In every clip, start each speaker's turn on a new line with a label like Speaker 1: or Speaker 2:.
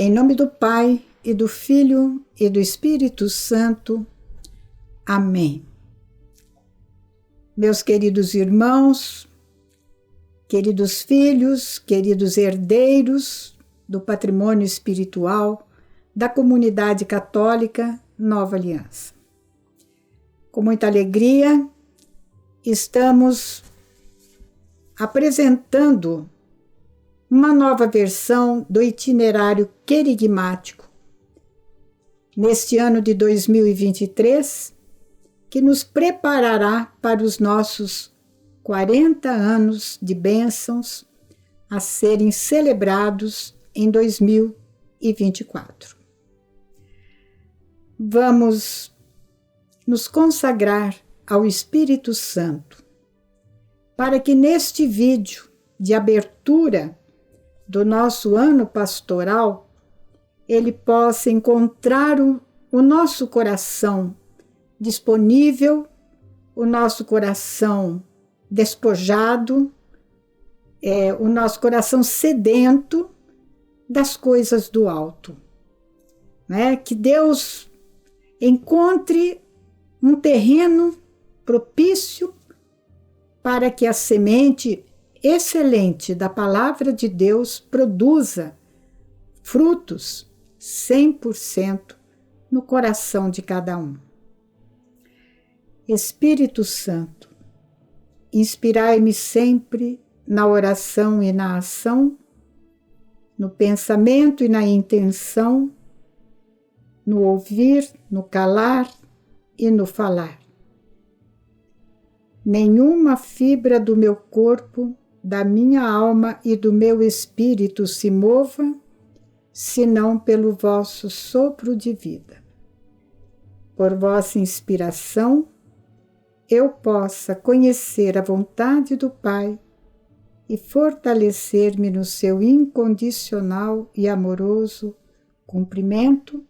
Speaker 1: Em nome do Pai, e do Filho, e do Espírito Santo. Amém. Meus queridos irmãos, queridos filhos, queridos herdeiros do patrimônio espiritual da comunidade católica Nova Aliança. Com muita alegria, estamos apresentando uma nova versão do itinerário querigmático neste ano de 2023, que nos preparará para os nossos 40 anos de bênçãos a serem celebrados em 2024. Vamos nos consagrar ao Espírito Santo para que neste vídeo de abertura do nosso ano pastoral, ele possa encontrar o nosso coração disponível, o nosso coração despojado, o nosso coração sedento das coisas do alto. Né? Que Deus encontre um terreno propício para que a semente excelente da palavra de Deus produza frutos 100% no coração de cada um. Espírito Santo, inspirai-me sempre na oração e na ação, no pensamento e na intenção, no ouvir, no calar e no falar. Nenhuma fibra do meu corpo, da minha alma e do meu espírito se mova, senão pelo vosso sopro de vida. Por vossa inspiração, eu possa conhecer a vontade do Pai e fortalecer-me no seu incondicional e amoroso cumprimento,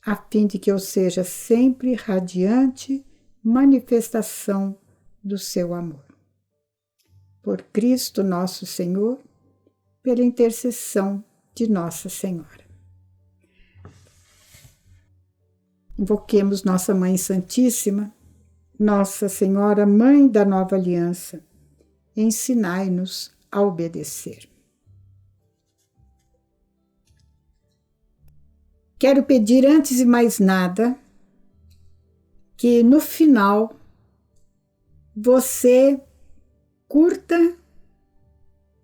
Speaker 1: a fim de que eu seja sempre radiante manifestação do seu amor. Por Cristo nosso Senhor, pela intercessão de Nossa Senhora. Invoquemos Nossa Mãe Santíssima, Nossa Senhora, Mãe da Nova Aliança, ensinai-nos a obedecer. Quero pedir, antes de mais nada, que no final você curta,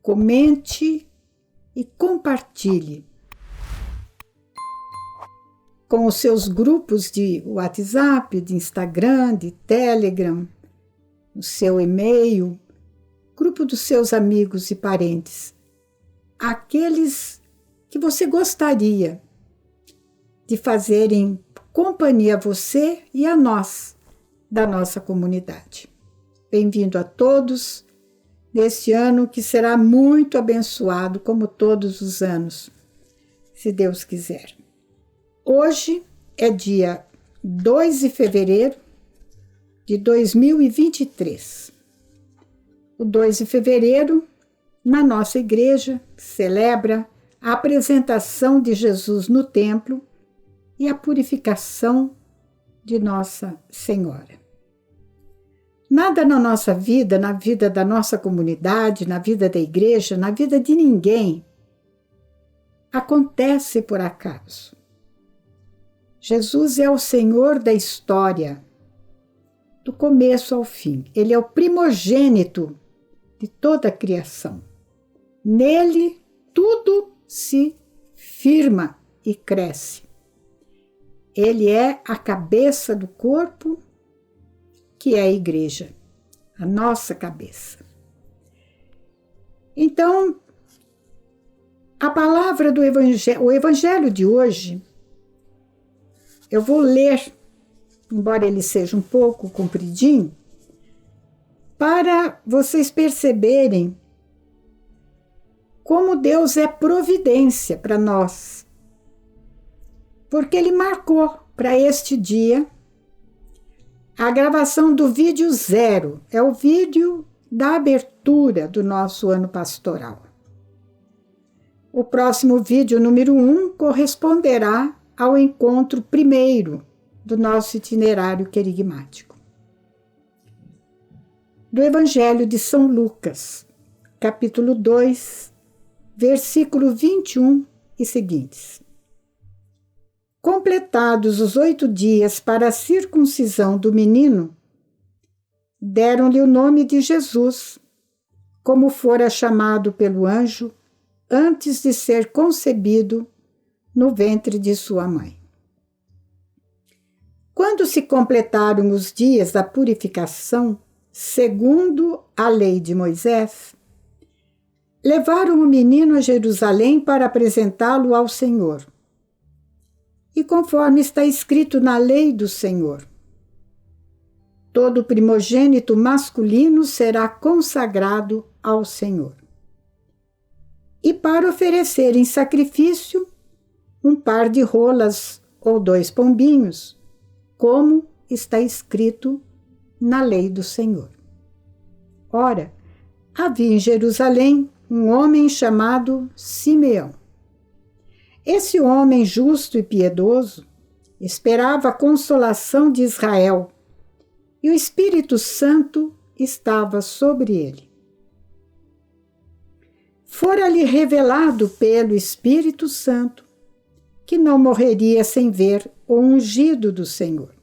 Speaker 1: comente e compartilhe com os seus grupos de WhatsApp, de Instagram, de Telegram, o seu e-mail, grupo dos seus amigos e parentes, aqueles que você gostaria de fazerem companhia a você e a nós, da nossa comunidade. Bem-vindo a todos neste ano que será muito abençoado, como todos os anos, se Deus quiser. Hoje é dia 2 de fevereiro de 2023. O 2 de fevereiro, na nossa igreja, celebra a apresentação de Jesus no templo e a purificação de Nossa Senhora. Nada na nossa vida, na vida da nossa comunidade, na vida da igreja, na vida de ninguém, acontece por acaso. Jesus é o Senhor da história, do começo ao fim. Ele é o primogênito de toda a criação. Nele, tudo se firma e cresce. Ele é a cabeça do corpo, que é a igreja, a nossa cabeça. Então, a palavra do Evangelho, o Evangelho de hoje, eu vou ler, embora ele seja um pouco compridinho, para vocês perceberem como Deus é providência para nós. Porque Ele marcou para este dia a gravação do vídeo 0, é o vídeo da abertura do nosso ano pastoral. O próximo vídeo, número 1, corresponderá ao encontro primeiro do nosso itinerário querigmático. Do Evangelho de São Lucas, capítulo 2, versículo 21 e seguintes. Completados os 8 dias para a circuncisão do menino, deram-lhe o nome de Jesus, como fora chamado pelo anjo antes de ser concebido no ventre de sua mãe. Quando se completaram os dias da purificação, segundo a lei de Moisés, levaram o menino a Jerusalém para apresentá-lo ao Senhor. E conforme está escrito na lei do Senhor, todo primogênito masculino será consagrado ao Senhor. E para oferecer em sacrifício um par de rolas ou 2 pombinhos, como está escrito na lei do Senhor. Ora, havia em Jerusalém um homem chamado Simeão. Esse homem justo e piedoso esperava a consolação de Israel, e o Espírito Santo estava sobre ele. Fora-lhe revelado pelo Espírito Santo que não morreria sem ver o ungido do Senhor.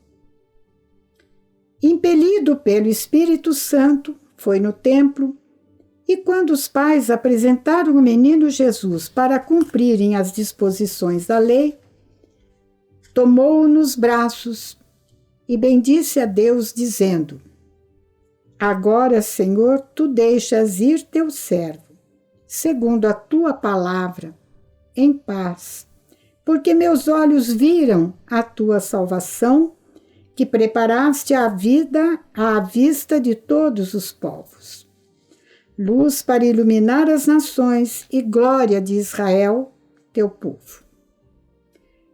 Speaker 1: Impelido pelo Espírito Santo, foi no templo, e quando os pais apresentaram o menino Jesus para cumprirem as disposições da lei, tomou-o nos braços e bendisse a Deus, dizendo: Agora, Senhor, tu deixas ir teu servo, segundo a tua palavra, em paz, porque meus olhos viram a tua salvação, que preparaste a vida à vista de todos os povos. Luz para iluminar as nações e glória de Israel, teu povo.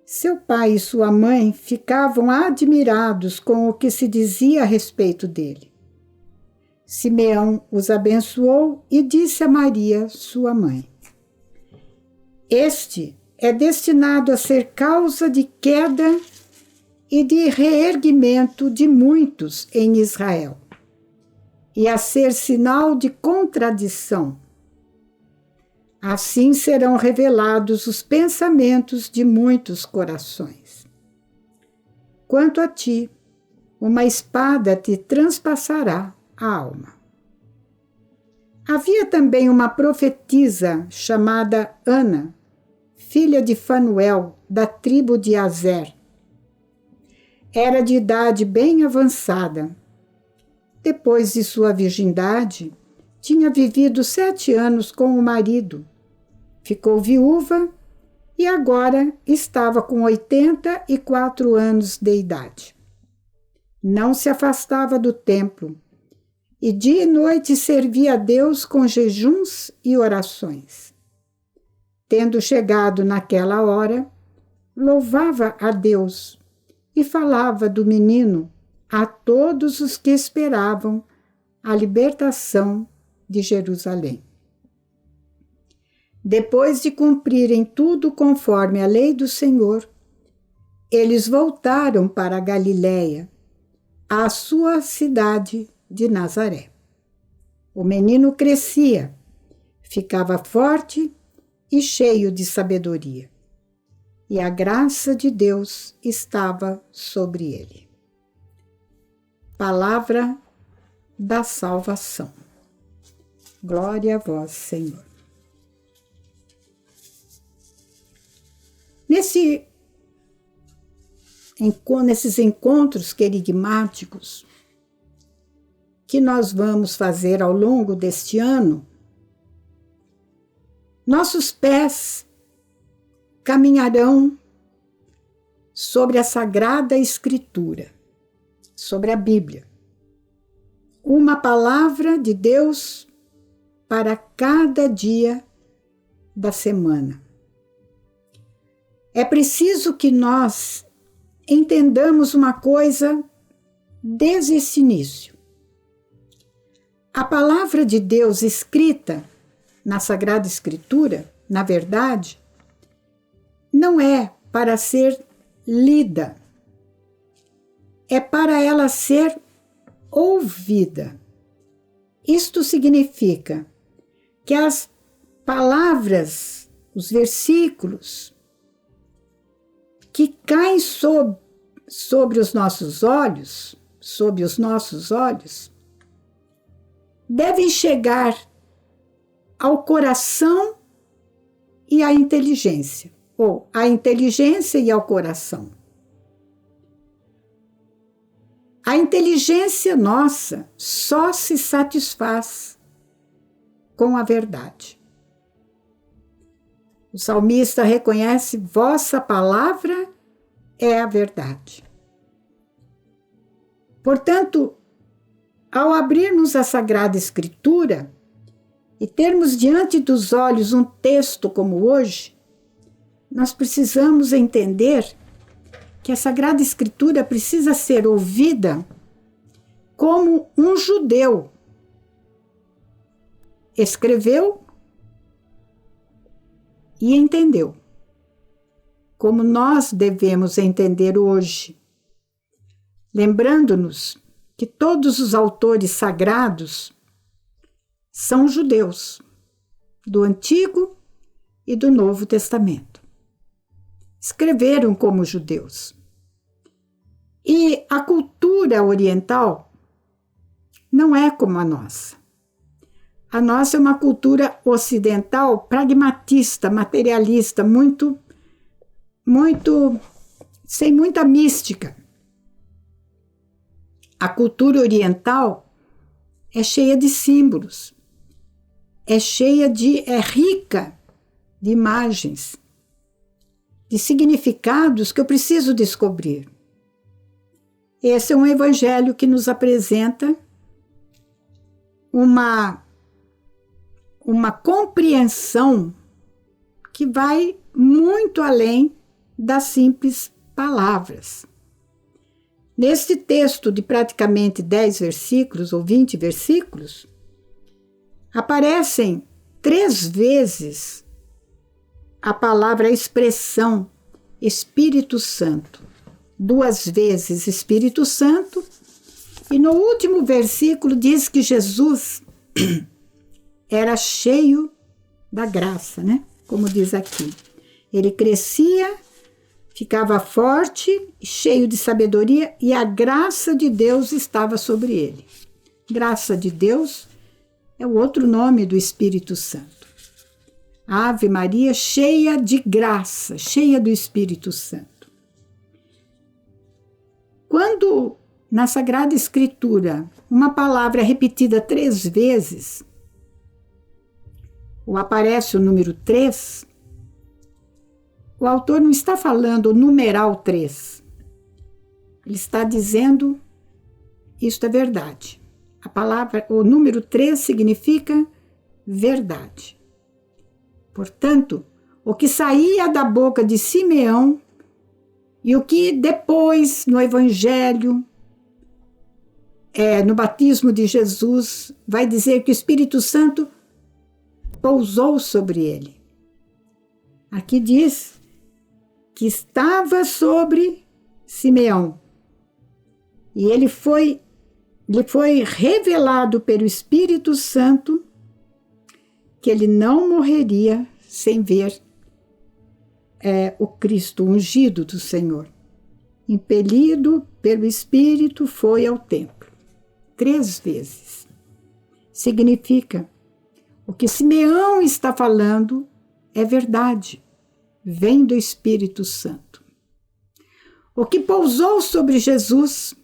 Speaker 1: Seu pai e sua mãe ficavam admirados com o que se dizia a respeito dele. Simeão os abençoou e disse a Maria, sua mãe: Este é destinado a ser causa de queda e de reerguimento de muitos em Israel, e a ser sinal de contradição. Assim serão revelados os pensamentos de muitos corações. Quanto a ti, uma espada te transpassará a alma. Havia também uma profetisa chamada Ana, filha de Fanuel, da tribo de Azer. Era de idade bem avançada. Depois de sua virgindade, tinha vivido 7 anos com o marido. Ficou viúva e agora estava com 84 anos de idade. Não se afastava do templo e dia e noite servia a Deus com jejuns e orações. Tendo chegado naquela hora, louvava a Deus e falava do menino a todos os que esperavam a libertação de Jerusalém. Depois de cumprirem tudo conforme a lei do Senhor, eles voltaram para a Galiléia, à sua cidade de Nazaré. O menino crescia, ficava forte e cheio de sabedoria, e a graça de Deus estava sobre ele. Palavra da salvação. Glória a vós, Senhor. Nesses encontros querigmáticos que nós vamos fazer ao longo deste ano, nossos pés caminharão sobre a Sagrada Escritura, sobre a Bíblia. Uma palavra de Deus para cada dia da semana. É preciso que nós entendamos uma coisa desde esse início. A palavra de Deus escrita na Sagrada Escritura, na verdade, não é para ser lida, é para ela ser ouvida. Isto significa que as palavras, os versículos que caem sobre os nossos olhos, devem chegar ao coração e à inteligência, ou à inteligência e ao coração. A inteligência nossa só se satisfaz com a verdade. O salmista reconhece: vossa palavra é a verdade. Portanto, ao abrirmos a Sagrada Escritura e termos diante dos olhos um texto como hoje, nós precisamos entender que a Sagrada Escritura precisa ser ouvida como um judeu escreveu e entendeu, como nós devemos entender hoje, lembrando-nos que todos os autores sagrados são judeus, do Antigo e do Novo Testamento. Escreveram como judeus. E a cultura oriental não é como a nossa. A nossa é uma cultura ocidental pragmatista, materialista, sem muita mística. A cultura oriental é cheia de símbolos, é rica de imagens, de significados que eu preciso descobrir. Esse é um evangelho que nos apresenta uma compreensão que vai muito além das simples palavras. Neste texto de praticamente 10 versículos ou 20 versículos, aparecem 3 vezes a expressão Espírito Santo. 2 vezes Espírito Santo, e no último versículo diz que Jesus era cheio da graça, né? Como diz aqui. Ele crescia, ficava forte, cheio de sabedoria, e a graça de Deus estava sobre ele. Graça de Deus é o outro nome do Espírito Santo. Ave Maria, cheia de graça, cheia do Espírito Santo. Quando na Sagrada Escritura uma palavra é repetida 3 vezes, ou aparece o número 3, o autor não está falando o numeral 3. Ele está dizendo, isto é verdade. O número 3 significa verdade. Portanto, o que saía da boca de Simeão e o que depois no Evangelho, no batismo de Jesus, vai dizer que o Espírito Santo pousou sobre ele. Aqui diz que estava sobre Simeão. E lhe foi revelado pelo Espírito Santo que ele não morreria sem ver o Cristo ungido do Senhor. Impelido pelo Espírito, foi ao templo. 3 vezes. Significa: o que Simeão está falando é verdade, vem do Espírito Santo. O que pousou sobre Jesus,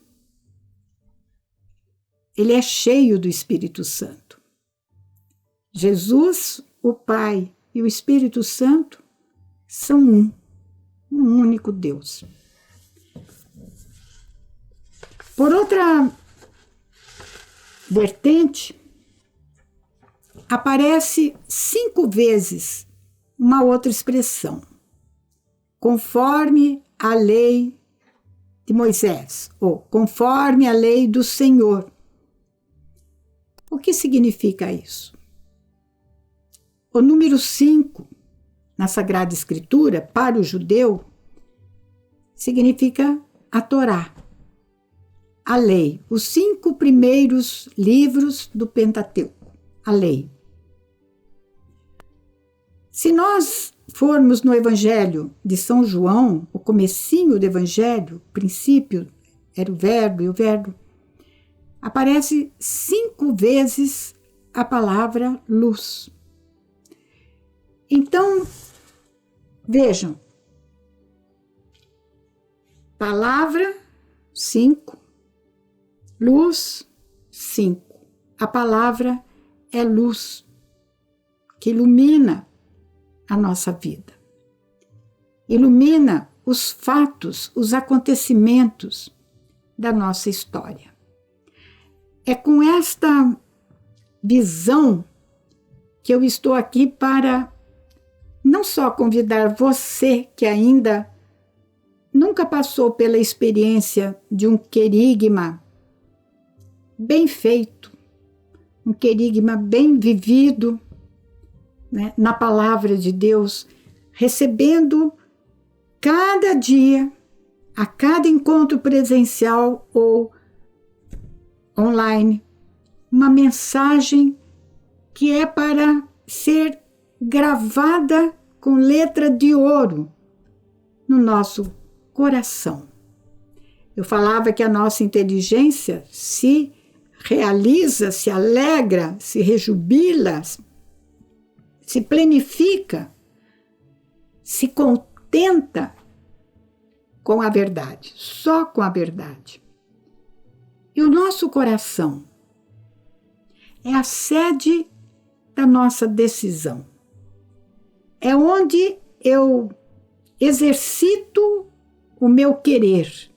Speaker 1: ele é cheio do Espírito Santo. Jesus, o Pai e o Espírito Santo são um único Deus. Por outra vertente, aparece 5 vezes uma outra expressão, conforme a lei de Moisés, ou conforme a lei do Senhor. O que significa isso? O número 5 na Sagrada Escritura, para o judeu, significa a Torá, a lei, os 5 primeiros livros do Pentateuco, a lei. Se nós formos no Evangelho de São João, o comecinho do Evangelho, o princípio era o verbo, e o verbo, aparece 5 vezes a palavra luz. Então, vejam, palavra, 5, luz, 5. A palavra é luz, que ilumina a nossa vida. Ilumina os fatos, os acontecimentos da nossa história. É com esta visão que eu estou aqui para não só convidar você que ainda nunca passou pela experiência de um querigma bem feito, um querigma bem vivido, né, na palavra de Deus, recebendo cada dia, a cada encontro presencial ou online, uma mensagem que é para ser gravada com letra de ouro no nosso coração. Eu falava que a nossa inteligência se realiza, se alegra, se rejubila, se plenifica, se contenta com a verdade, só com a verdade. E o nosso coração é a sede da nossa decisão. É onde eu exercito o meu querer,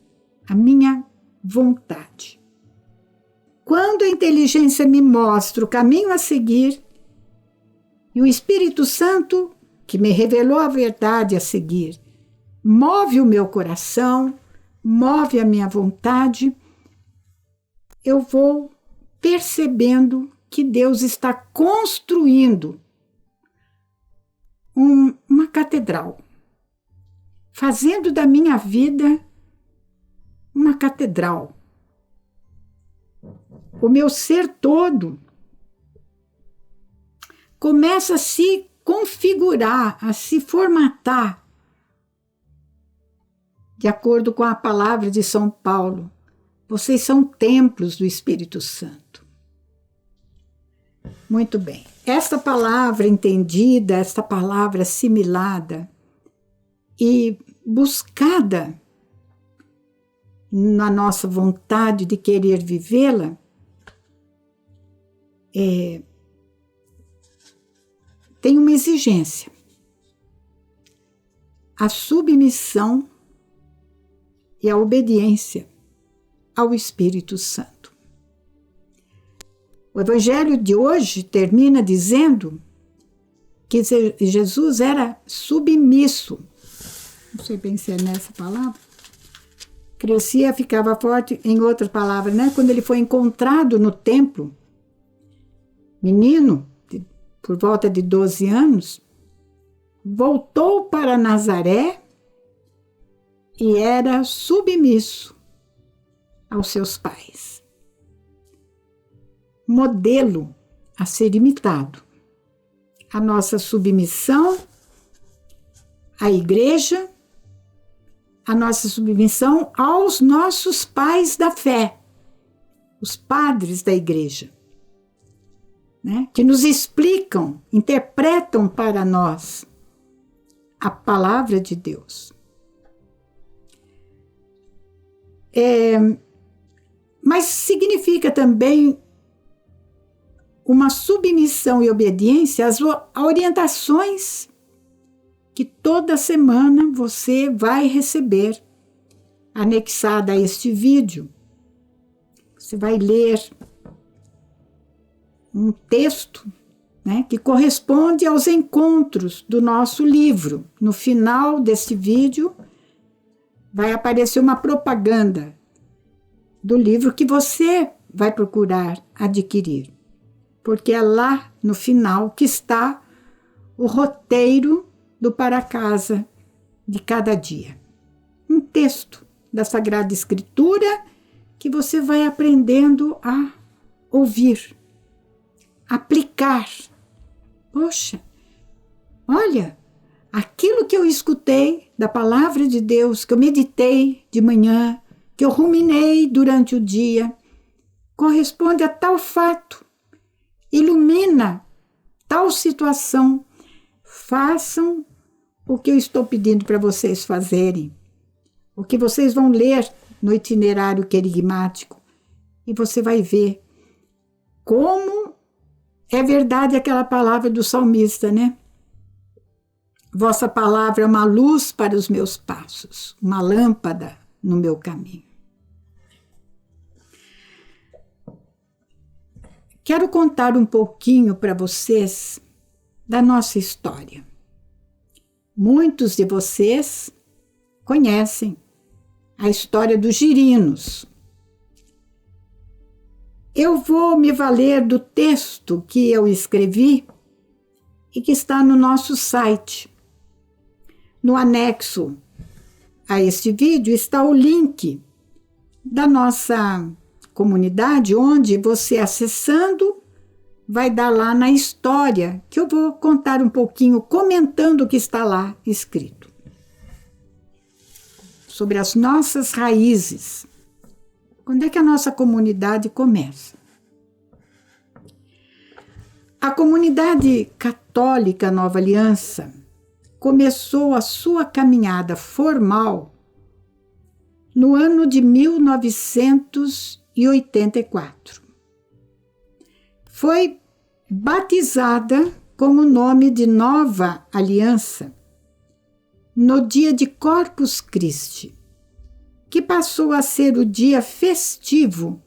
Speaker 1: a minha vontade. Quando a inteligência me mostra o caminho a seguir, e o Espírito Santo, que me revelou a verdade a seguir, move o meu coração, move a minha vontade, eu vou percebendo que Deus está construindo uma catedral, fazendo da minha vida uma catedral. O meu ser todo começa a se configurar, a se formatar, de acordo com a palavra de São Paulo. Vocês são templos do Espírito Santo. Muito bem. Esta palavra entendida, esta palavra assimilada e buscada na nossa vontade de querer vivê-la, tem uma exigência: a submissão e a obediência ao Espírito Santo. O Evangelho de hoje termina dizendo que Jesus era submisso. Não sei bem se é nessa palavra. Crescia, ficava forte, em outras palavras, né? Quando ele foi encontrado no templo, menino, por volta de 12 anos, voltou para Nazaré e era submisso aos seus pais. Modelo a ser imitado. A nossa submissão à igreja, a nossa submissão aos nossos pais da fé, os padres da igreja, né, que nos explicam, interpretam para nós a palavra de Deus. Mas significa também uma submissão e obediência às orientações que toda semana você vai receber, anexada a este vídeo. Você vai ler um texto, né, que corresponde aos encontros do nosso livro. No final deste vídeo vai aparecer uma propaganda do livro que você vai procurar adquirir, porque é lá no final que está o roteiro do Para Casa de Cada Dia. Um texto da Sagrada Escritura que você vai aprendendo a ouvir, aplicar. Poxa, olha, aquilo que eu escutei da palavra de Deus, que eu meditei de manhã, que eu ruminei durante o dia, corresponde a tal fato, ilumina tal situação. Façam o que eu estou pedindo para vocês fazerem, o que vocês vão ler no itinerário querigmático, e você vai ver como é verdade aquela palavra do salmista, né? Vossa palavra é uma luz para os meus passos, uma lâmpada no meu caminho. Quero contar um pouquinho para vocês da nossa história. Muitos de vocês conhecem a história dos girinos. Eu vou me valer do texto que eu escrevi e que está no nosso site. No anexo a este vídeo está o link da nossa comunidade, onde você acessando vai dar lá na história, que eu vou contar um pouquinho, comentando o que está lá escrito. Sobre as nossas raízes. Quando é que a nossa comunidade começa? A comunidade católica Nova Aliança começou a sua caminhada formal no ano de 1984. Foi batizada com o nome de Nova Aliança no dia de Corpus Christi, que passou a ser o dia festivo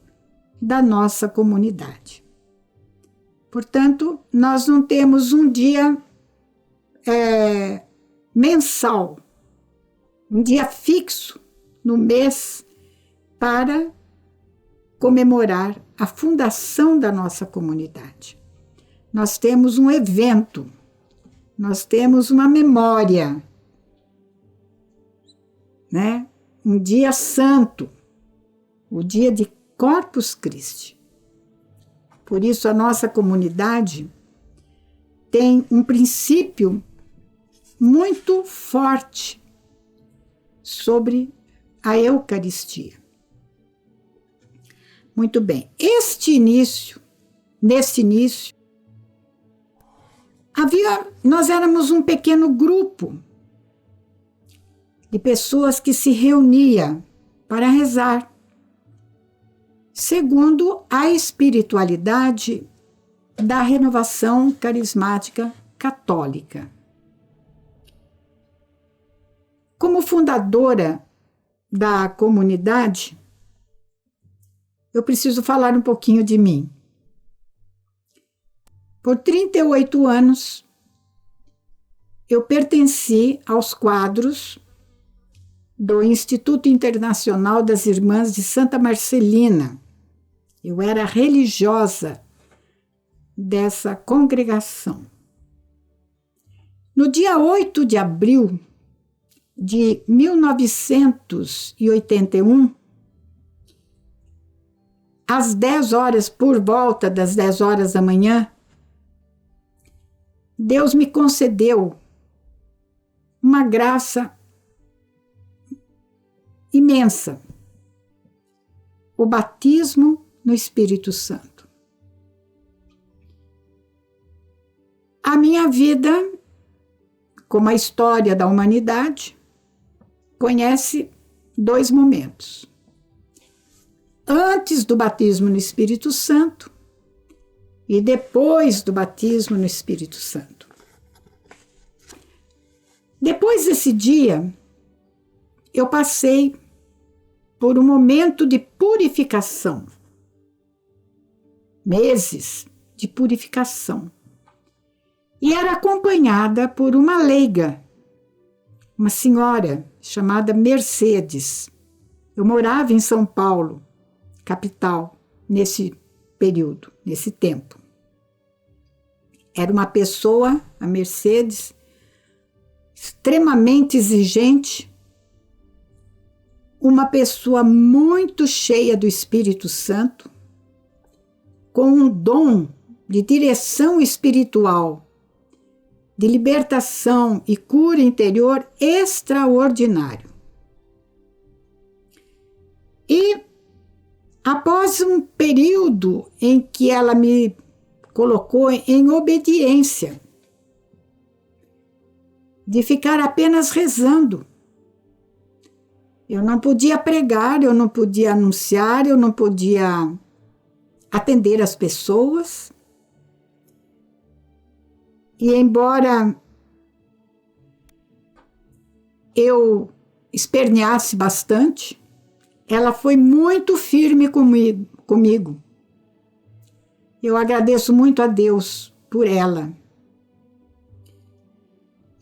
Speaker 1: da nossa comunidade. Portanto, nós não temos um dia mensal, um dia fixo no mês para comemorar a fundação da nossa comunidade. Nós temos um evento, nós temos uma memória, né? Um dia santo, o dia de Corpus Christi. Por isso, a nossa comunidade tem um princípio muito forte sobre a Eucaristia. Muito bem. Nesse início, nós éramos um pequeno grupo de pessoas que se reunia para rezar, segundo a espiritualidade da Renovação Carismática Católica. Como fundadora da comunidade, eu preciso falar um pouquinho de mim. Por 38 anos, eu pertenci aos quadros do Instituto Internacional das Irmãs de Santa Marcelina. Eu era religiosa dessa congregação. No dia 8 de abril de 1981, às 10 horas, por volta das 10 horas da manhã, Deus me concedeu uma graça imensa, o batismo no Espírito Santo. A minha vida, como a história da humanidade, conhece dois momentos. Antes do batismo no Espírito Santo e depois do batismo no Espírito Santo. Depois desse dia, eu passei por um momento de purificação. Meses de purificação. E era acompanhada por uma leiga, uma senhora chamada Mercedes. Eu morava em São Paulo, capital, nesse período, nesse tempo. Era uma pessoa, a Mercedes, extremamente exigente, uma pessoa muito cheia do Espírito Santo, com um dom de direção espiritual, de libertação e cura interior extraordinário. E após um período em que ela me colocou em obediência, de ficar apenas rezando. Eu não podia pregar, eu não podia anunciar, eu não podia atender as pessoas. E embora eu esperneasse bastante, ela foi muito firme comigo. Eu agradeço muito a Deus por ela.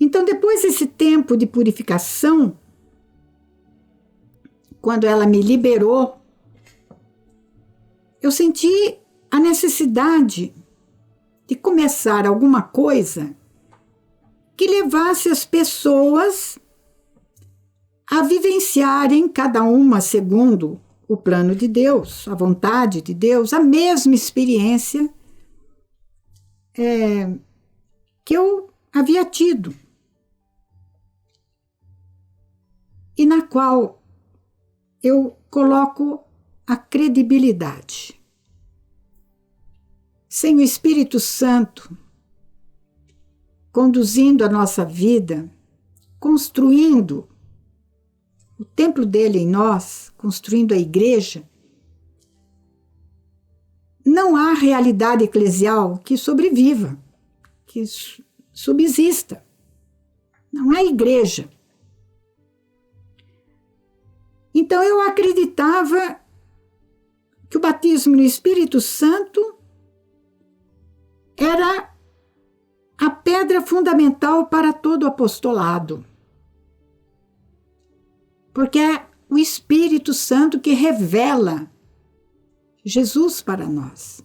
Speaker 1: Então, depois desse tempo de purificação, quando ela me liberou, eu senti a necessidade de começar alguma coisa que levasse as pessoas a vivenciarem, cada uma segundo o plano de Deus, a vontade de Deus, a mesma experiência que eu havia tido e na qual eu coloco a credibilidade. Sem o Espírito Santo conduzindo a nossa vida, construindo o templo dele em nós, construindo a igreja, não há realidade eclesial que sobreviva, que subsista. Não há igreja. Então eu acreditava que o batismo no Espírito Santo era a pedra fundamental para todo o apostolado. Porque é o Espírito Santo que revela Jesus para nós.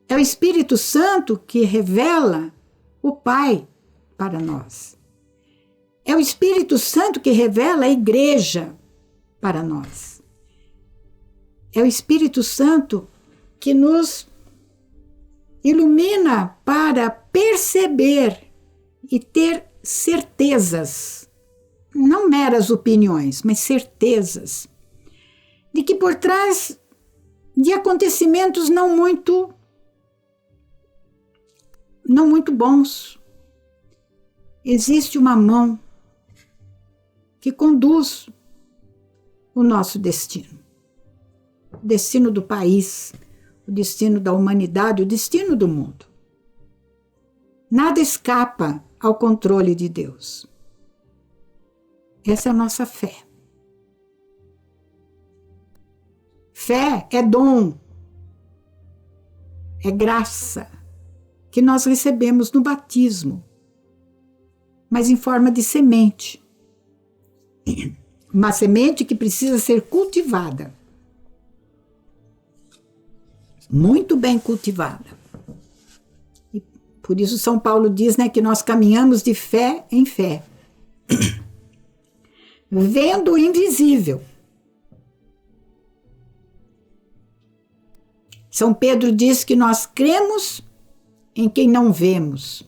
Speaker 1: É o Espírito Santo que revela o Pai para nós. É o Espírito Santo que revela a igreja para nós. É o Espírito Santo que nos ilumina para perceber e ter certezas, não meras opiniões, mas certezas, de que por trás de acontecimentos não muito bons, existe uma mão que conduz o nosso destino, o destino do país, o destino da humanidade, o destino do mundo. Nada escapa ao controle de Deus. Essa é a nossa fé. Fé é dom, é graça que nós recebemos no batismo, mas em forma de semente. Uma semente que precisa ser cultivada. Muito bem cultivada. E por isso São Paulo diz, né, que nós caminhamos de fé em fé, vendo o invisível. São Pedro diz que nós cremos em quem não vemos.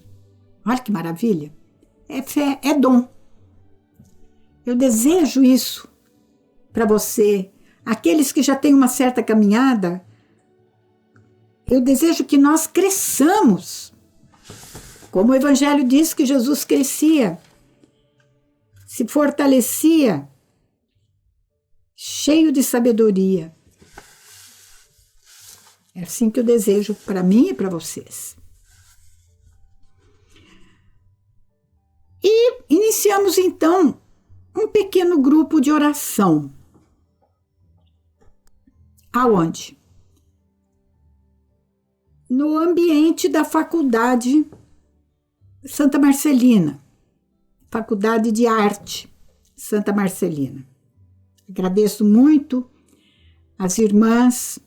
Speaker 1: Olha que maravilha. É fé, é dom. Eu desejo isso para você. Aqueles que já têm uma certa caminhada, eu desejo que nós cresçamos. Como o Evangelho diz que Jesus crescia, se fortalecia, cheio de sabedoria. É assim que eu desejo para mim e para vocês. E iniciamos então um pequeno grupo de oração. Aonde? No ambiente da Faculdade Santa Marcelina, Faculdade de Arte Santa Marcelina. Agradeço muito as irmãs,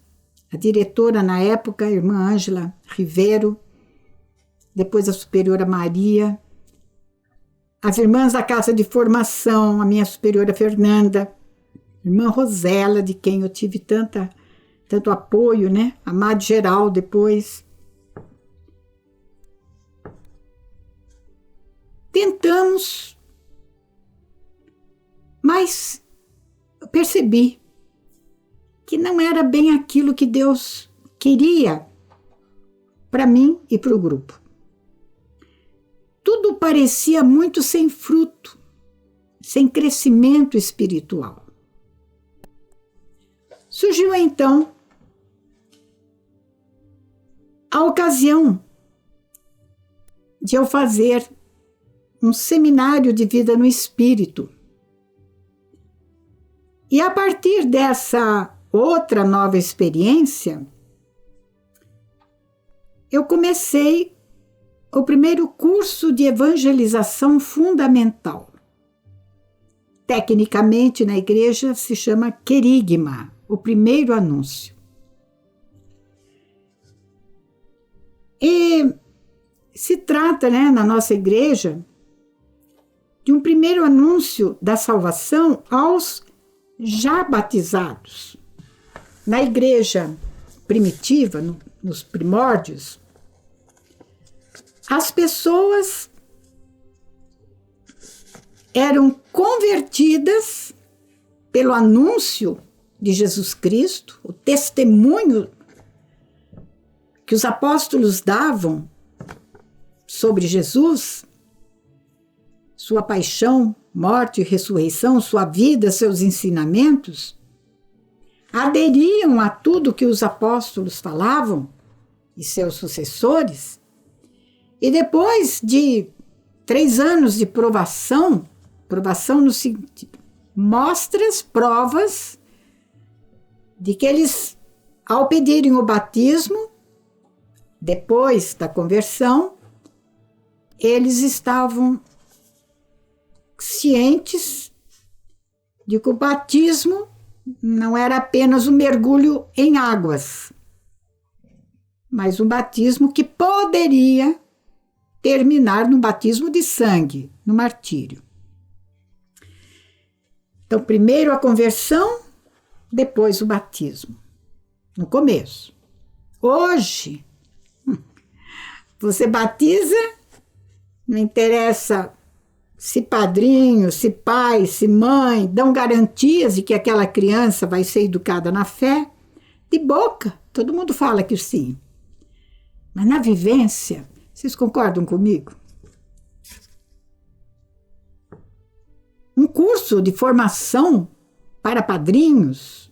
Speaker 1: a diretora na época, a irmã Ângela Ribeiro, depois a superiora Maria, as irmãs da casa de formação, a minha superiora Fernanda, irmã Rosela, de quem eu tive tanto apoio, né? A Madre Geral depois. Tentamos, mas eu percebi que não era bem aquilo que Deus queria para mim e para o grupo. Tudo parecia muito sem fruto, sem crescimento espiritual. Surgiu então a ocasião de eu fazer um seminário de vida no Espírito. E a partir dessa outra nova experiência, eu comecei o primeiro curso de evangelização fundamental. Tecnicamente, na igreja, se chama querigma, o primeiro anúncio. E se trata, né, na nossa igreja, de um primeiro anúncio da salvação aos já batizados. Na igreja primitiva, nos primórdios, as pessoas eram convertidas pelo anúncio de Jesus Cristo, o testemunho que os apóstolos davam sobre Jesus, sua paixão, morte e ressurreição, sua vida, seus ensinamentos, aderiam a tudo que os apóstolos falavam e seus sucessores, e depois de 3 anos de provação no sentido, mostras, provas de que eles, ao pedirem o batismo, depois da conversão, eles estavam cientes de que o batismo não era apenas um mergulho em águas, mas um batismo que poderia terminar no batismo de sangue, no martírio. Então, primeiro a conversão, depois o batismo, no começo. Hoje, você batiza, não interessa se padrinho, se pai, se mãe dão garantias de que aquela criança vai ser educada na fé, de boca, todo mundo fala que sim. Mas na vivência, vocês concordam comigo? Um curso de formação para padrinhos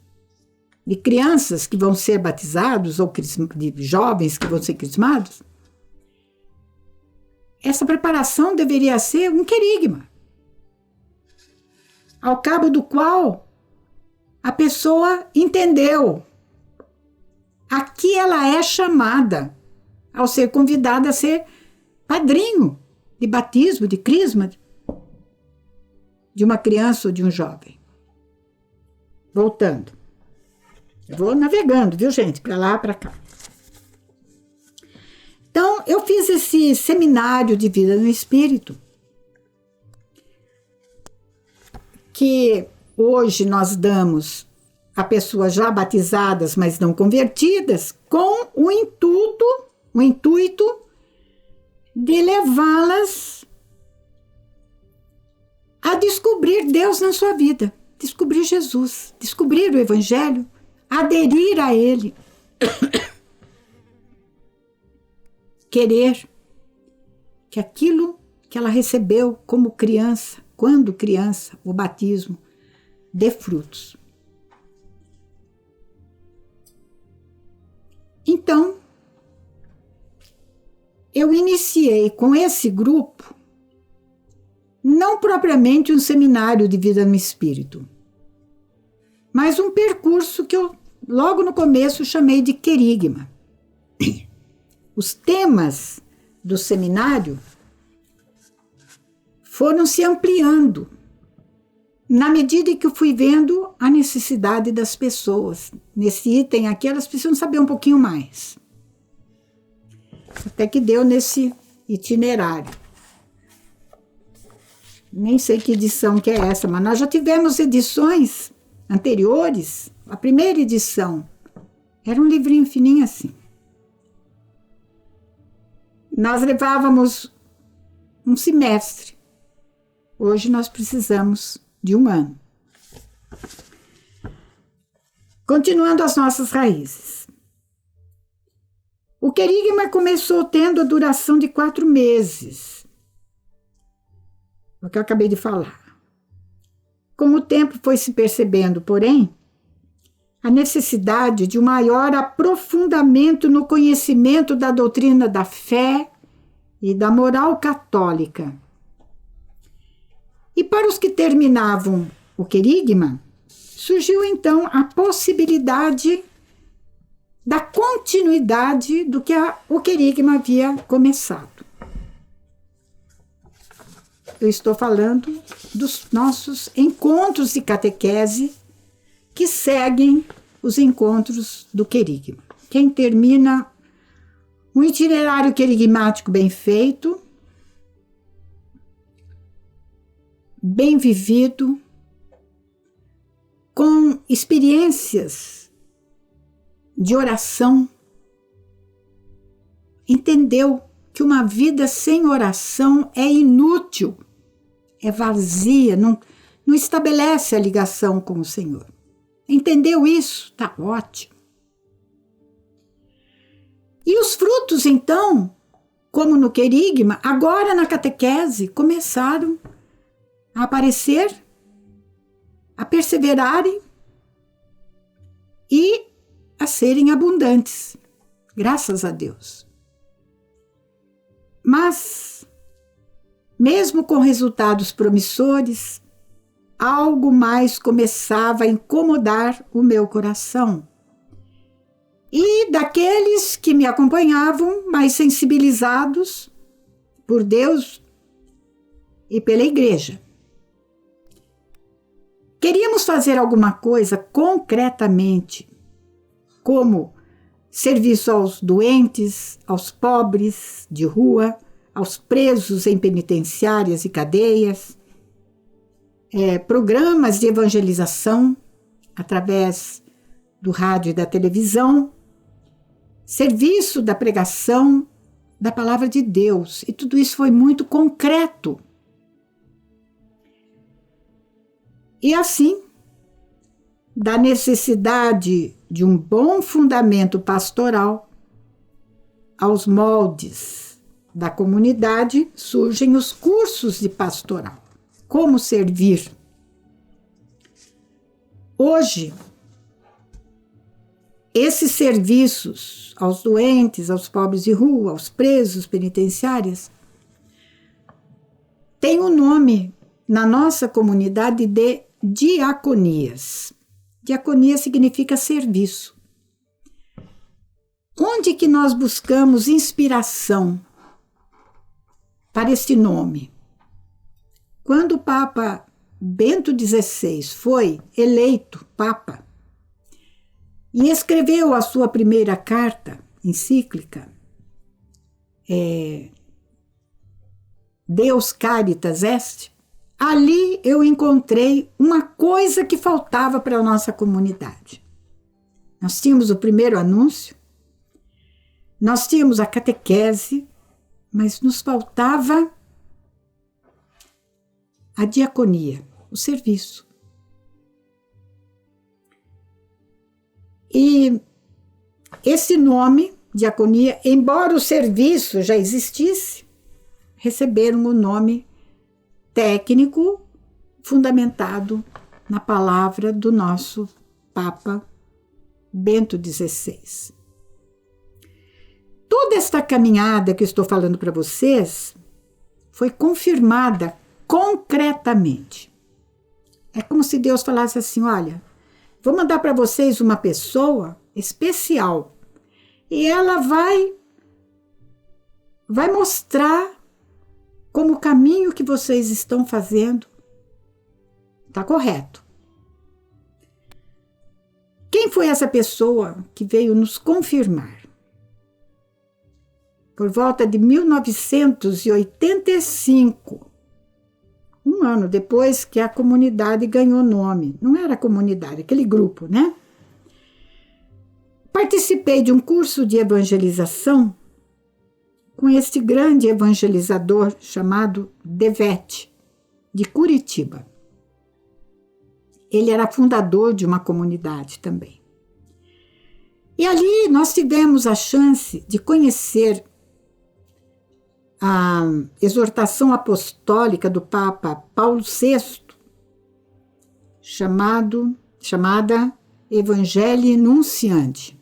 Speaker 1: de crianças que vão ser batizados ou de jovens que vão ser crismados, essa preparação deveria ser um querigma, ao cabo do qual a pessoa entendeu a que ela é chamada ao ser convidada a ser padrinho de batismo, de crisma de uma criança ou de um jovem. Voltando. Eu vou navegando, viu, gente? Para lá, para cá. Então, eu fiz esse seminário de vida no Espírito, que hoje nós damos a pessoas já batizadas, mas não convertidas, com o intuito de levá-las a descobrir Deus na sua vida, descobrir Jesus, descobrir o Evangelho, aderir a Ele. Querer que aquilo que ela recebeu como criança, quando criança, o batismo, dê frutos. Então, eu iniciei com esse grupo, não propriamente um seminário de vida no Espírito, mas um percurso que eu, logo no começo, chamei de querigma. Os temas do seminário foram se ampliando na medida em que eu fui vendo a necessidade das pessoas. Nesse item aqui, elas precisam saber um pouquinho mais. Até que deu nesse itinerário. Nem sei que edição que é essa, mas nós já tivemos edições anteriores. A primeira edição era um livrinho fininho assim. Nós levávamos um semestre. Hoje nós precisamos de um ano. Continuando as nossas raízes. O querigma começou tendo a duração de 4 meses. O que eu acabei de falar. Com o tempo foi se percebendo, porém, a necessidade de um maior aprofundamento no conhecimento da doutrina da fé e da moral católica. E para os que terminavam o querigma, surgiu então a possibilidade da continuidade do que o querigma havia começado. Eu estou falando dos nossos encontros de catequese que seguem os encontros do querigma. Quem termina um itinerário querigmático bem feito, bem vivido, com experiências de oração, entendeu que uma vida sem oração é inútil, é vazia, não estabelece a ligação com o Senhor. Entendeu isso? Tá ótimo. E os frutos, então, como no querigma, agora na catequese, começaram a aparecer, a perseverarem e a serem abundantes, graças a Deus. Mas, mesmo com resultados promissores, algo mais começava a incomodar o meu coração. E daqueles que me acompanhavam, mais sensibilizados por Deus e pela igreja. Queríamos fazer alguma coisa concretamente, como serviço aos doentes, aos pobres de rua, aos presos em penitenciárias e cadeias, programas de evangelização através do rádio e da televisão, serviço da pregação da palavra de Deus. E tudo isso foi muito concreto. E assim, da necessidade de um bom fundamento pastoral aos moldes da comunidade, surgem os cursos de pastoral. Como servir? Hoje, esses serviços aos doentes, aos pobres de rua, aos presos penitenciários, têm o nome na nossa comunidade de diaconias. Diaconia significa serviço. Onde que nós buscamos inspiração para este nome? Quando o Papa Bento XVI foi eleito Papa e escreveu a sua primeira carta encíclica, Deus Caritas Est, ali eu encontrei uma coisa que faltava para a nossa comunidade. Nós tínhamos o primeiro anúncio, nós tínhamos a catequese, mas nos faltava a diaconia, o serviço. E esse nome, diaconia, embora o serviço já existisse, receberam o nome técnico fundamentado na palavra do nosso Papa Bento XVI. Toda esta caminhada que eu estou falando para vocês foi confirmada concretamente. É como se Deus falasse assim: olha, vou mandar para vocês uma pessoa especial e ela vai mostrar como o caminho que vocês estão fazendo está correto. Quem foi essa pessoa que veio nos confirmar? Por volta de 1985, um ano depois que a comunidade ganhou nome. Não era comunidade, aquele grupo, né? Participei de um curso de evangelização com este grande evangelizador chamado Devete, de Curitiba. Ele era fundador de uma comunidade também. E ali nós tivemos a chance de conhecer a exortação apostólica do Papa Paulo VI, chamada Evangelii Nunciandi.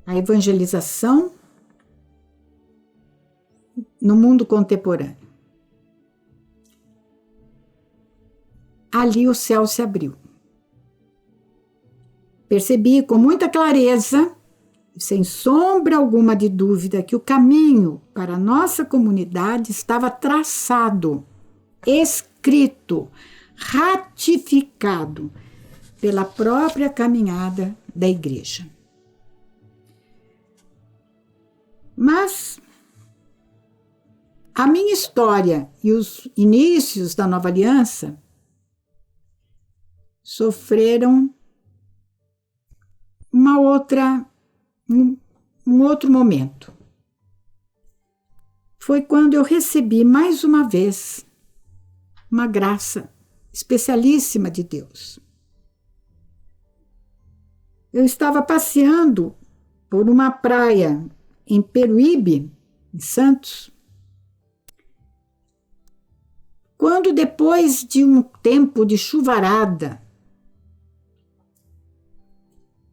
Speaker 1: A evangelização no mundo contemporâneo. Ali o céu se abriu. Percebi com muita clareza, sem sombra alguma de dúvida, que o caminho para a nossa comunidade estava traçado, escrito, ratificado pela própria caminhada da igreja. Mas a minha história e os inícios da Nova Aliança sofreram um outro momento. Foi quando eu recebi mais uma vez uma graça especialíssima de Deus. Eu estava passeando por uma praia em Peruíbe, em Santos, quando depois de um tempo de chuvarada,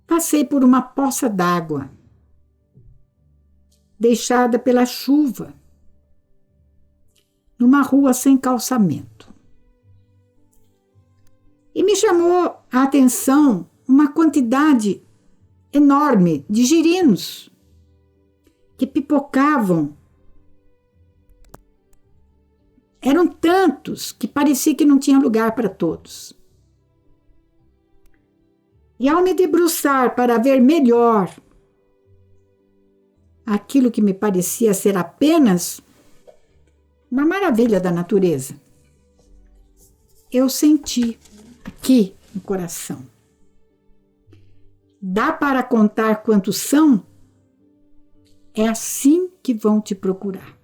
Speaker 1: passei por uma poça d'água, deixada pela chuva, numa rua sem calçamento. E me chamou a atenção uma quantidade enorme de girinos que pipocavam. Eram tantos que parecia que não tinha lugar para todos. E ao me debruçar para ver melhor aquilo que me parecia ser apenas uma maravilha da natureza, eu senti aqui no coração. Dá para contar quantos são? É assim que vão te procurar.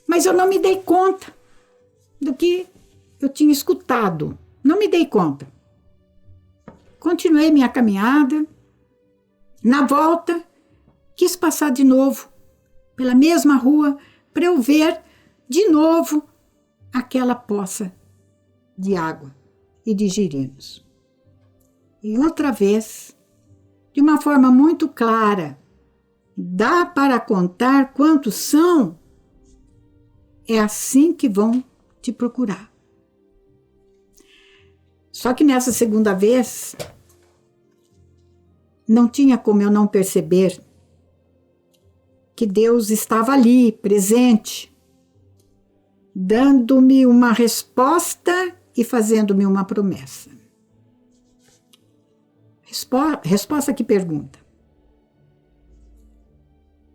Speaker 1: Mas eu não me dei conta do que eu tinha escutado. Não me dei conta. Continuei minha caminhada. Na volta, quis passar de novo pela mesma rua para eu ver de novo aquela poça de água e de girinos. E outra vez, de uma forma muito clara, dá para contar quantos são? É assim que vão te procurar. Só que nessa segunda vez, não tinha como eu não perceber que Deus estava ali, presente, dando-me uma resposta e fazendo-me uma promessa. Resposta que pergunta.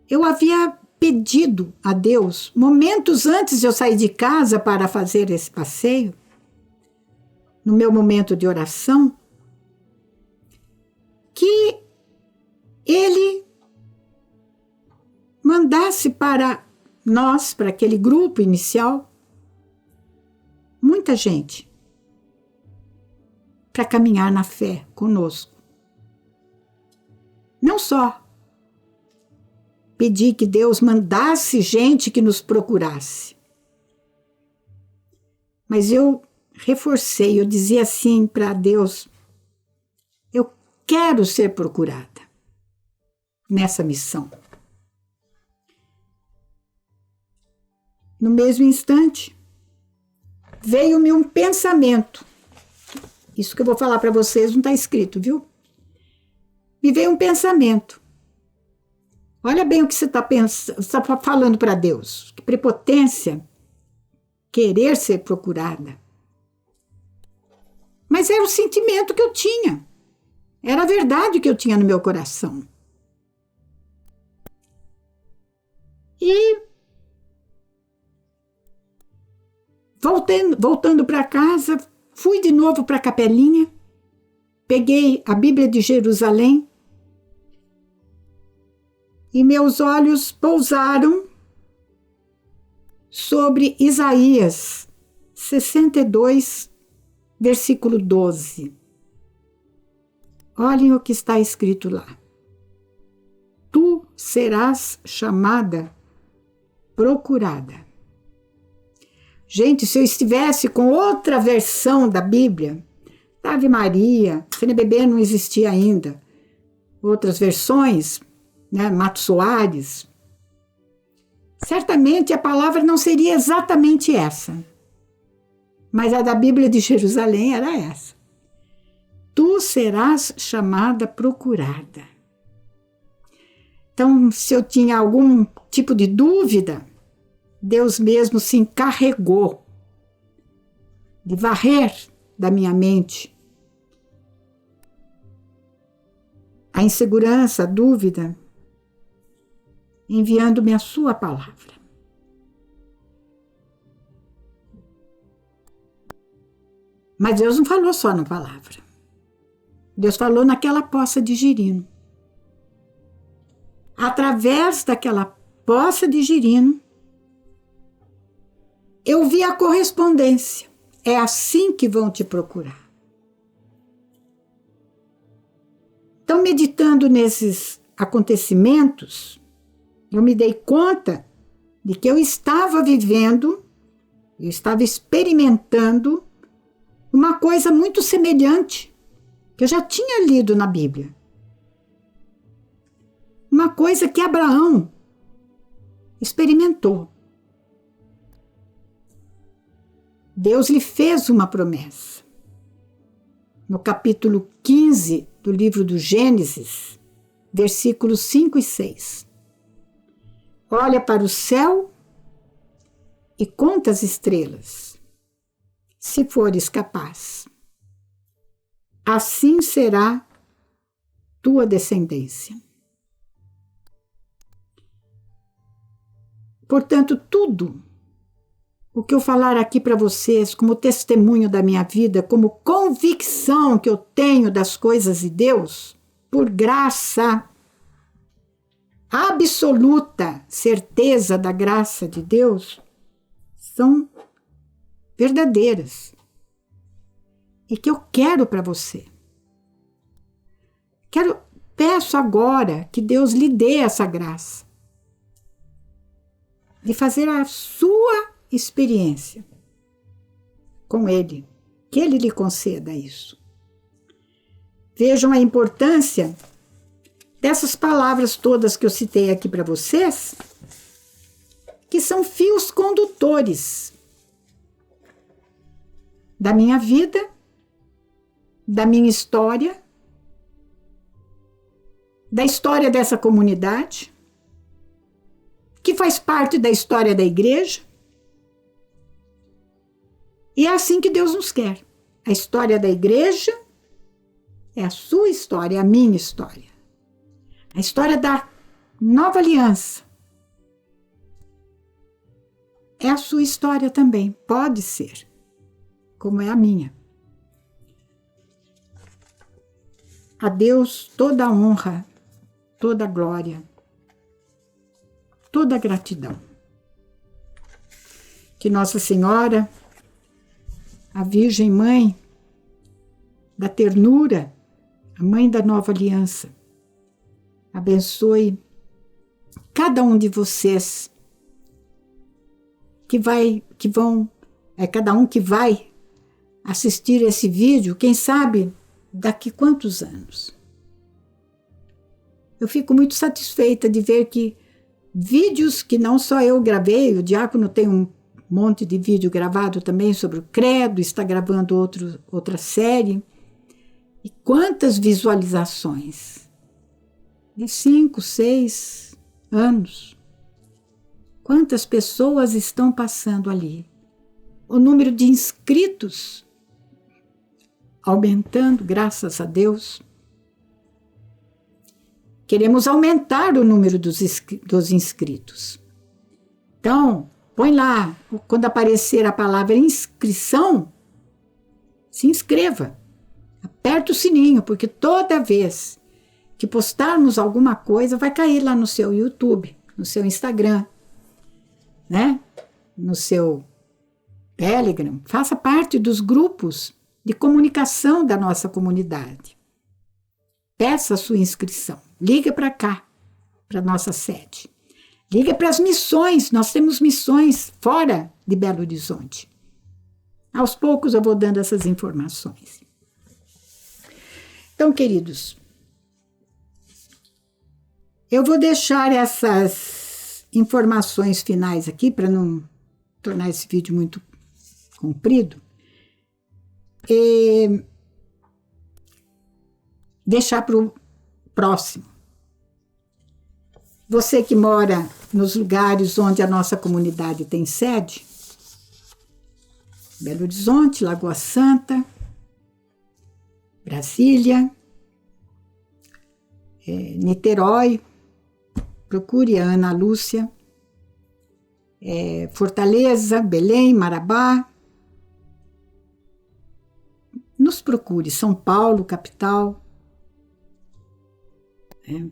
Speaker 1: Eu havia pedido a Deus, momentos antes de eu sair de casa para fazer esse passeio, no meu momento de oração, que Ele mandasse para nós, para aquele grupo inicial, muita gente para caminhar na fé conosco. Não só pedi que Deus mandasse gente que nos procurasse, mas eu reforcei, eu dizia assim para Deus: eu quero ser procurada nessa missão. No mesmo instante, veio-me um pensamento. Isso que eu vou falar para vocês não está escrito, viu? Me veio um pensamento. Olha bem o que você está pensando, está falando para Deus. Que prepotência querer ser procurada. Mas era o sentimento que eu tinha. Era a verdade que eu tinha no meu coração. E Voltando para casa, fui de novo para a capelinha, peguei a Bíblia de Jerusalém e meus olhos pousaram sobre Isaías 62, versículo 12. Olhem o que está escrito lá. Tu serás chamada procurada. Gente, se eu estivesse com outra versão da Bíblia, Ave Maria, CNBB não existia ainda, outras versões, né, Mato Soares, certamente a palavra não seria exatamente essa, mas a da Bíblia de Jerusalém era essa. Tu serás chamada procurada. Então, se eu tinha algum tipo de dúvida, Deus mesmo se encarregou de varrer da minha mente a insegurança, a dúvida, enviando-me a sua palavra. Mas Deus não falou só na palavra. Deus falou naquela poça de girino. Através daquela poça de girino, eu vi a correspondência. É assim que vão te procurar. Então, meditando nesses acontecimentos, eu me dei conta de que eu estava vivendo, eu estava experimentando uma coisa muito semelhante que eu já tinha lido na Bíblia. Uma coisa que Abraão experimentou. Deus lhe fez uma promessa. No capítulo 15 do livro do Gênesis, versículos 5 e 6. Olha para o céu e conta as estrelas, se fores capaz. Assim será tua descendência. Portanto, tudo o que eu falar aqui para vocês, como testemunho da minha vida, como convicção que eu tenho das coisas de Deus, por graça, absoluta certeza da graça de Deus, são verdadeiras. E que eu quero para você. Peço agora que Deus lhe dê essa graça de fazer a sua experiência com Ele, que Ele lhe conceda isso. Vejam a importância dessas palavras todas que eu citei aqui para vocês, que são fios condutores da minha vida, da minha história, da história dessa comunidade, que faz parte da história da igreja. E é assim que Deus nos quer. A história da igreja é a sua história, é a minha história. A história da nova aliança é a sua história também, pode ser, como é a minha. A Deus toda a honra, toda a glória, toda a gratidão. Que Nossa Senhora, a Virgem Mãe da ternura, a Mãe da nova aliança, abençoe cada um de vocês cada um que vai assistir esse vídeo, quem sabe daqui quantos anos. Eu fico muito satisfeita de ver que vídeos que não só eu gravei, o Diácono tem um monte de vídeo gravado também sobre o credo, está gravando outra série. E quantas visualizações? De 5, 6 anos. Quantas pessoas estão passando ali? O número de inscritos aumentando, graças a Deus. Queremos aumentar o número dos inscritos. Então, Põe lá, quando aparecer a palavra inscrição, se inscreva. Aperta o sininho, porque toda vez que postarmos alguma coisa, vai cair lá no seu YouTube, no seu Instagram, né? No seu Telegram. Faça parte dos grupos de comunicação da nossa comunidade. Peça a sua inscrição. Liga para cá, para a nossa sede. Liga para as missões. Nós temos missões fora de Belo Horizonte. Aos poucos eu vou dando essas informações. Então, queridos, eu vou deixar essas informações finais aqui para não tornar esse vídeo muito comprido. E deixar para o próximo. Você que mora nos lugares onde a nossa comunidade tem sede, Belo Horizonte, Lagoa Santa, Brasília, Niterói, procure a Ana Lúcia, Fortaleza, Belém, Marabá. Nos procure, São Paulo, capital,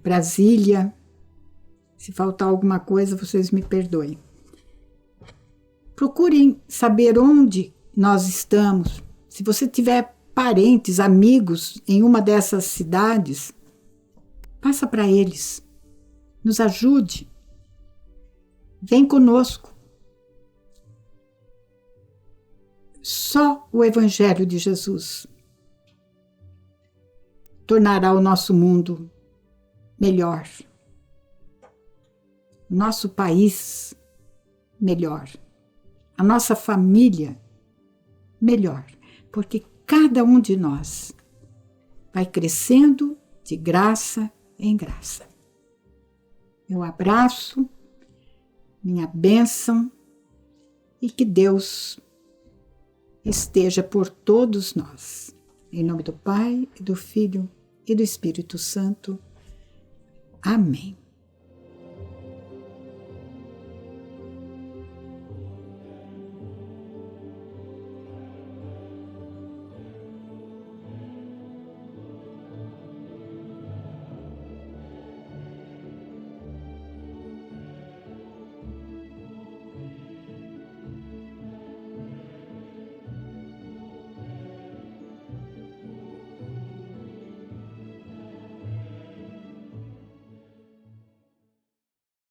Speaker 1: Brasília. Se faltar alguma coisa, vocês me perdoem. Procurem saber onde nós estamos. Se você tiver parentes, amigos em uma dessas cidades, passa para eles. Nos ajude. Vem conosco. Só o Evangelho de Jesus tornará o nosso mundo melhor. Nosso país melhor. A nossa família melhor. Porque cada um de nós vai crescendo de graça em graça. Meu abraço, minha bênção e que Deus esteja por todos nós. Em nome do Pai, do Filho e do Espírito Santo. Amém.